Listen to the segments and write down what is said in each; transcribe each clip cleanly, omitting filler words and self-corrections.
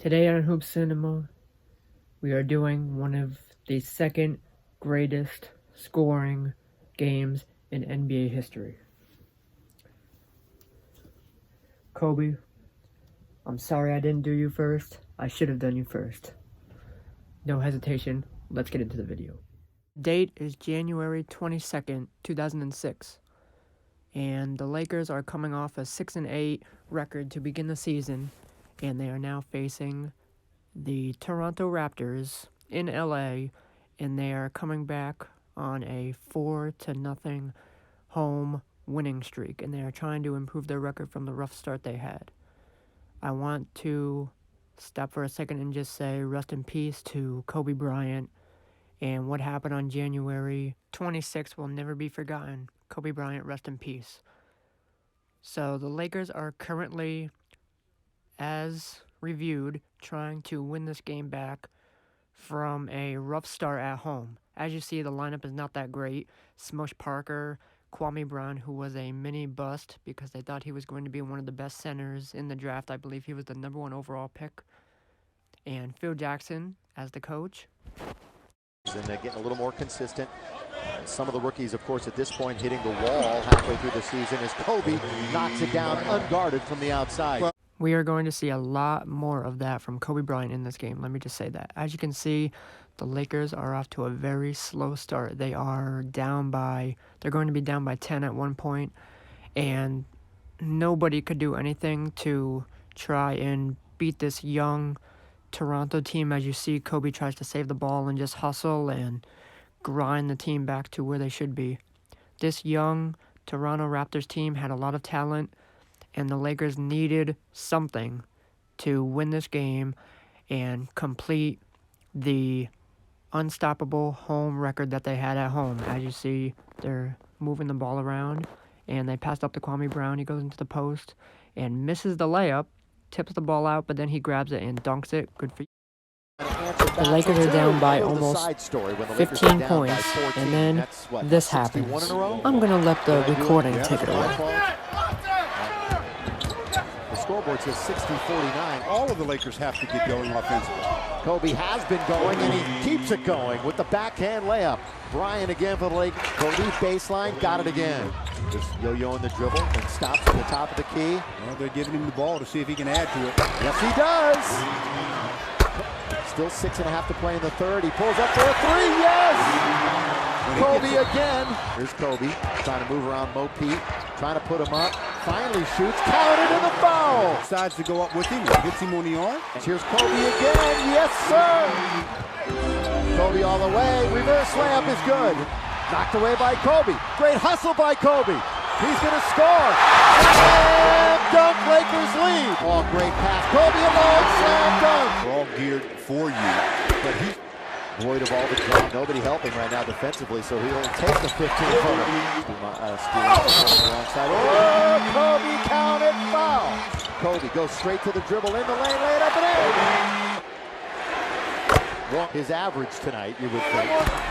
Today on Hoop Cinema, we are doing one of the second greatest scoring games in NBA history. Kobe, I'm sorry I didn't do you first. I should have done you first. No hesitation, let's get into the video. Date is January 22nd, 2006. And the Lakers are coming off a 6-8 record to begin the season, and they are now facing the Toronto Raptors in LA, and they are coming back on a 4-0 home winning streak, and they are trying to improve their record from the rough start they had. I want to stop for a second and just say rest in peace to Kobe Bryant, and what happened on January 26th will never be forgotten. Kobe Bryant, rest in peace. So the Lakers are currently, as reviewed, trying to win this game back from a rough start at home. As you see, the lineup is not that great. Smush Parker, Kwame Brown, who was a mini bust because they thought he was going to be one of the best centers in the draft. I believe he was the #1 overall pick. And Phil Jackson as the coach. And they're getting a little more consistent. Some of the rookies, of course, at this point hitting the wall halfway through the season as Kobe knocks it down unguarded from the outside. We are going to see a lot more of that from Kobe Bryant in this game. Let me just say that. As you can see, the Lakers are off to a very slow start. They're going to be down by 10 at one point, and nobody could do anything to try and beat this young Toronto team. As you see, Kobe tries to save the ball and just hustle and grind the team back to where they should be. This young Toronto Raptors team had a lot of talent, and the Lakers needed something to win this game and complete the unstoppable home record that they had at home. As you see, they're moving the ball around, and they passed up to Kwame Brown. He goes into the post and misses the layup, tips the ball out, but then he grabs it and dunks it. Good for you. The Lakers are down by almost 15 points, and then this happens. I'm going to let the recording take it away. The scoreboard says 60-49. All of the Lakers have to get going offensively. Kobe has been going, and he keeps it going with the backhand layup. Bryant again for the Lakers. Kobe baseline, got it again. Just yo-yoing the dribble and stops at the top of the key. Well, they're giving him the ball to see if he can add to it. Yes, he does. Still 6.5 to play in the third. He pulls up for a three. Yes! Kobe again. Here's Kobe trying to move around Mo Pete, trying to put him up. Finally shoots, counted in the foul. Decides to go up with him, hits him on the arm. Here's Kobe again. Yes, sir. Kobe all the way. Reverse layup is good. Knocked away by Kobe. Great hustle by Kobe. He's going to score. Slam dunk, Lakers lead. Oh, great pass. Kobe alone, slam dunk. We're all geared for you, but he's void of all the drop. Nobody helping right now defensively, so he'll take the 15-footer. Oh, Kobe counted foul. Kobe goes straight to the dribble in the lane, lay it up and in. His average tonight, you would think.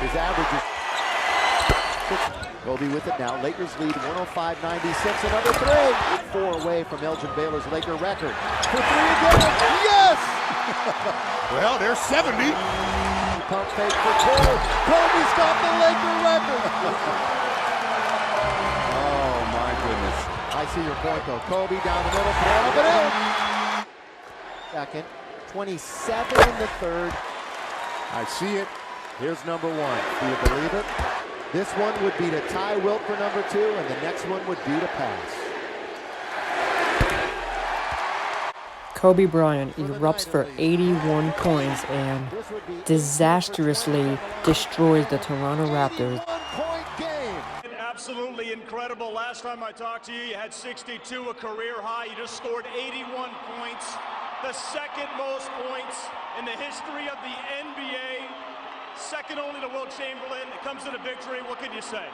His average is... Kobe with it now. Lakers lead 105-96. Another three. 4 away from Elgin Baylor's Laker record. For three again. Yes! well, there's 70. Pump fake for two. Kobe's got the Laker record. Oh, my goodness. I see your point, though. Kobe down the middle. Throw up and in. Second. 27 in the third. I see it. Here's number one. Do you believe it? This one would be to Ty Wilt for number 2, and the next one would be to pass. Kobe Bryant erupts for 81 points and disastrously destroys the Toronto Raptors. Absolutely incredible. Last time I talked to you, you had 62, a career high. You just scored 81 points, the second most points in the history of the NBA. Second only to Wilt Chamberlain. It comes to the victory. What can you say?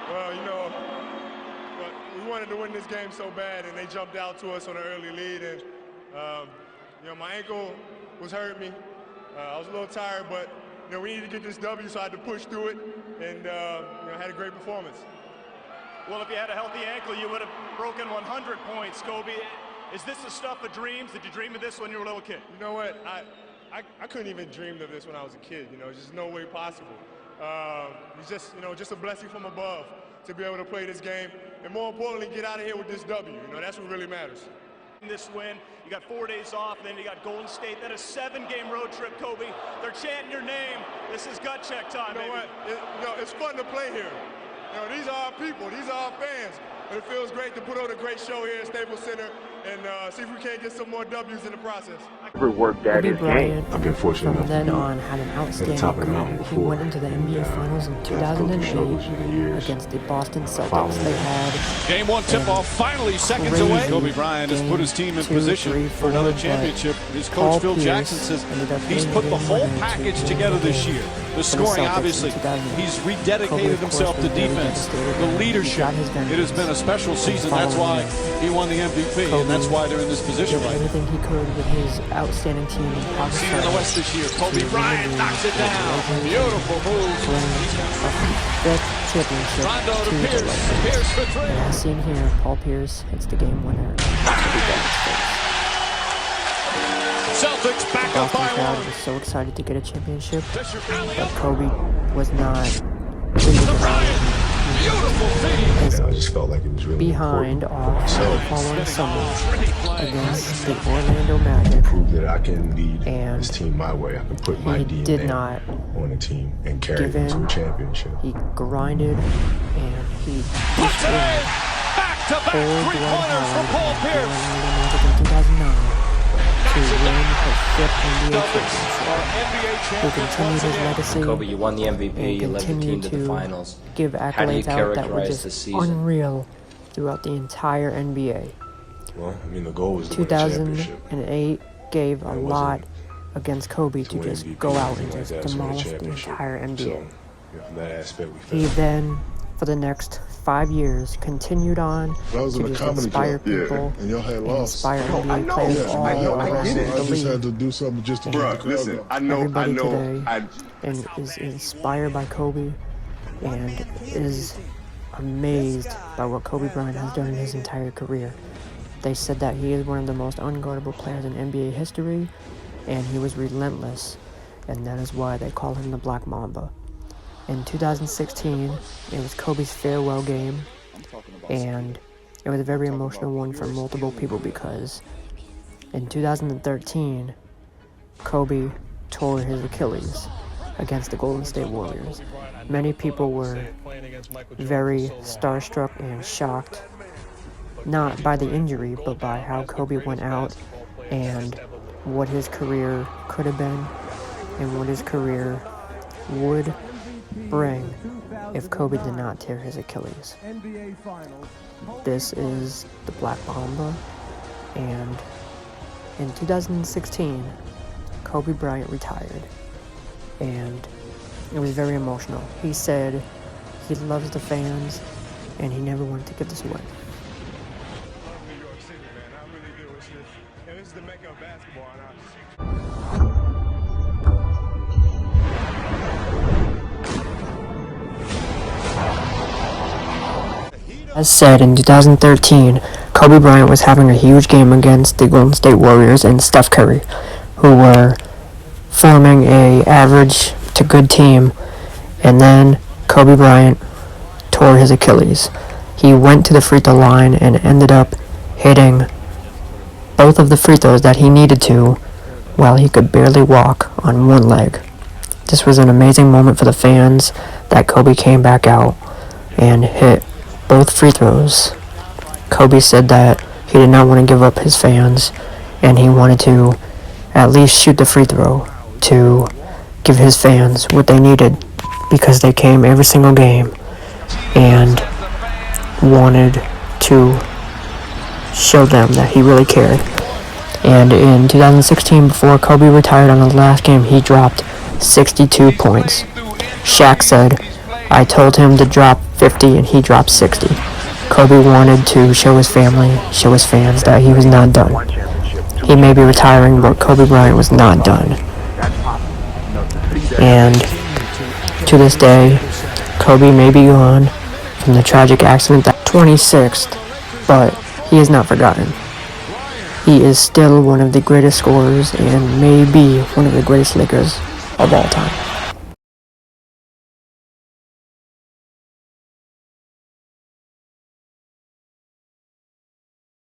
Well, we wanted to win this game so bad, and they jumped out to us on an early lead. And my ankle was hurting me. I was a little tired, but we needed to get this W, so I had to push through it, and had a great performance. Well, if you had a healthy ankle, you would have broken 100 points, Kobe. Is this the stuff of dreams? Did you dream of this when you were a little kid? You know what? I couldn't even dream of this when I was a kid. You know, it's just no way possible. It's just, just a blessing from above to be able to play this game, and more importantly, get out of here with this W. You know, that's what really matters. This win, you got 4 days off, and then you got Golden State. That is a 7-game road trip, Kobe. They're chanting your name. This is gut check time, You know what? It's fun to play here. These are our people. These are our fans. And it feels great to put on a great show here at Staples Center and see if we can't get some more W's in the process. Worked at his game. I've been fortunate from then on had an outstanding career. He went into the NBA Finals in 2008 against the Boston Celtics. They had Game 1 tip-off finally seconds away. Kobe Bryant has put his team in position for another championship. His coach Phil Jackson says he's put the whole package together this year. The scoring, obviously, he's rededicated himself to defense, the leadership. It has been a special season. That's why he won the MVP, and that's why they're in this position right now. Everything he could with his outstanding team. Seen in the West this year, Kobe Bryant knocks it down. Beautiful move. Fifth championship Rondo to to the Pierce. Lakers. Pierce for three. And as seen here, Paul Pierce hits the game winner. Celtics back up by Boston crowd one. was so excited to get a championship, Fisher alley but up. Kobe was not To Bryant. Beautiful feed. I just felt like it was really behind important. off the following summer against the Orlando Magic. Prove that I can lead And this team my way. I can put my He DNA did not on a team and carry give them to in. a championship. He grinded and he destroyed Back-to-back old three-pointers for Paul the Pierce. Orlando Magic in 2009 to win his 5th NBA championship. Our NBA He champions continued once his again. legacy Kobe, you won the MVP, you and led the team continued to the to finals. give How do you accolades out that were characterize just the season? unreal throughout the entire NBA. Well, I mean, the goal was to win a championship. 2008 gave a It wasn't lot against Kobe to win just MVP, go out and anything like just that, to win a demolish the championship. entire NBA. So, from that aspect, we He failed. then, for the next 5 years, continued on I was to in a just comedy inspire club, people and y'all had and lost. inspire NBA players all I around get it. I the just had league. to do something just to Bruh, get the crowd Listen, up. I know, Today I and is inspired by Kobe and is amazed by what Kobe Bryant has done in his entire career. They said that he is one of the most unguardable players in NBA history, and he was relentless, and that is why they call him the Black Mamba. In 2016, it was Kobe's farewell game, and it was a very emotional one for multiple people because in 2013, Kobe tore his Achilles against the Golden State Warriors. Many people were very starstruck and shocked, not by the injury, but by how Kobe went out and what his career could have been and what his career would bring if Kobe did not tear his Achilles. This is the Black Mamba, and in 2016, Kobe Bryant retired, and it was very emotional. He said he loves the fans, and he never wanted to give this away. I love New York City, man. I really do. It's just, this is the mecca of basketball. As said, in 2013, Kobe Bryant was having a huge game against the Golden State Warriors and Steph Curry, who were forming a average to good team, and then Kobe Bryant tore his Achilles. He went to the free throw line and ended up hitting both of the free throws that he needed to while he could barely walk on one leg. This was an amazing moment for the fans that Kobe came back out and hit both free throws. Kobe said that he did not want to give up his fans and he wanted to at least shoot the free throw to give his fans what they needed because they came every single game and wanted to show them that he really cared. And in 2016, before Kobe retired on the last game, he dropped 62 points. Shaq said, "I told him to drop 50 and he dropped 60. Kobe wanted to show his family, show his fans that he was not done. He may be retiring, but Kobe Bryant was not done. And to this day, Kobe may be gone from the tragic accident that 26th, but he is not forgotten. he is still one of the greatest scorers and may be one of the greatest Lakers of all time.